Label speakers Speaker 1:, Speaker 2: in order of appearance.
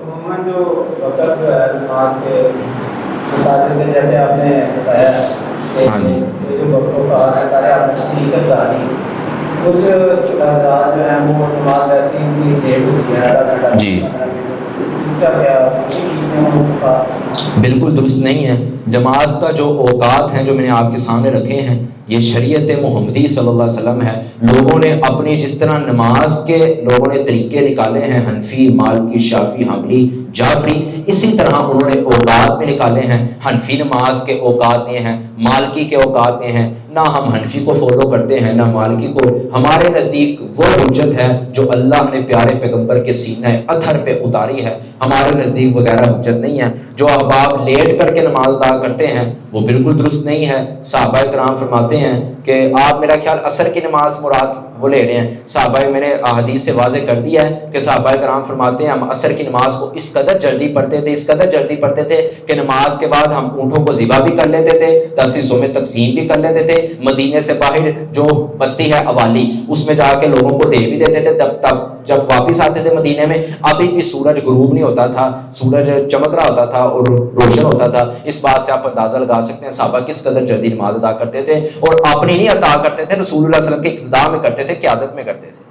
Speaker 1: عموماً جو وقت جو ہے نماز کے مساجد میں جیسے آپ نے بتایا کہ جو وقتوں کا ہے سارے آپ نے تفصیل سے بتا دی. کچھ حضرات جو ہیں وہ نماز ایسی ہی لیٹ ہوتی ہے آدھا گھنٹہ
Speaker 2: جی
Speaker 1: اس کا کیا
Speaker 2: بالکل درست نہیں ہے. نماز کا جو اوقات ہیں جو میں نے آپ کے سامنے رکھے ہیں یہ شریعت محمدی صلی اللہ علیہ وسلم ہے. لوگوں نے اپنی جس طرح نماز کے لوگوں نے طریقے نکالے ہیں حنفی مالکی شافعی حنبلی جعفری اسی طرح انہوں نے اوقات میں نکالے ہیں. حنفی نماز کے اوقات یہ ہیں مالکی کے اوقات یہ ہیں. نہ ہم حنفی کو فالو کرتے ہیں نہ مالکی کو. ہمارے نزدیک وہ حجت ہے جو اللہ نے پیارے پیغمبر کے سینہ اطہر پہ اتاری ہے. ہمارے نزدیک وغیرہ حجت نہیں ہے. جو احباب لیٹ کر کے نماز ادا کرتے ہیں وہ بالکل درست نہیں ہے. صحابہ کرام فرماتے ہیں کہ آپ میرا خیال عصر کی نماز مراد وہ لے رہے ہیں. صحابہ میں نے احادیث سے واضح کر دیا ہے کہ صحابہ کرام فرماتے ہیں ہم عصر کی نماز کو اس قدر جلدی پڑھتے تھے کہ نماز کے بعد ہم اونٹوں کو ذبح بھی کر لیتے تھے, 10 حصوں میں تقسیم بھی کر لیتے تھے. مدینے سے باہر جو بستی ہے اوالی اس میں جا کے لوگوں کو دے بھی دیتے تھے. تب جب واپس آتے تھے مدینے میں ابھی بھی سورج غروب نہیں ہوتا تھا, سورج چمک رہا ہوتا تھا اور روشن ہوتا تھا. اس بات سے آپ اندازہ لگا سکتے ہیں صحابہ کس قدر جلدی نماز ادا کرتے تھے اور اپنی نہیں عطا کرتے تھے, رسول اللہ صلی اللہ علیہ وسلم کے اقتداء میں کرتے تھے, قیادت میں کرتے تھے.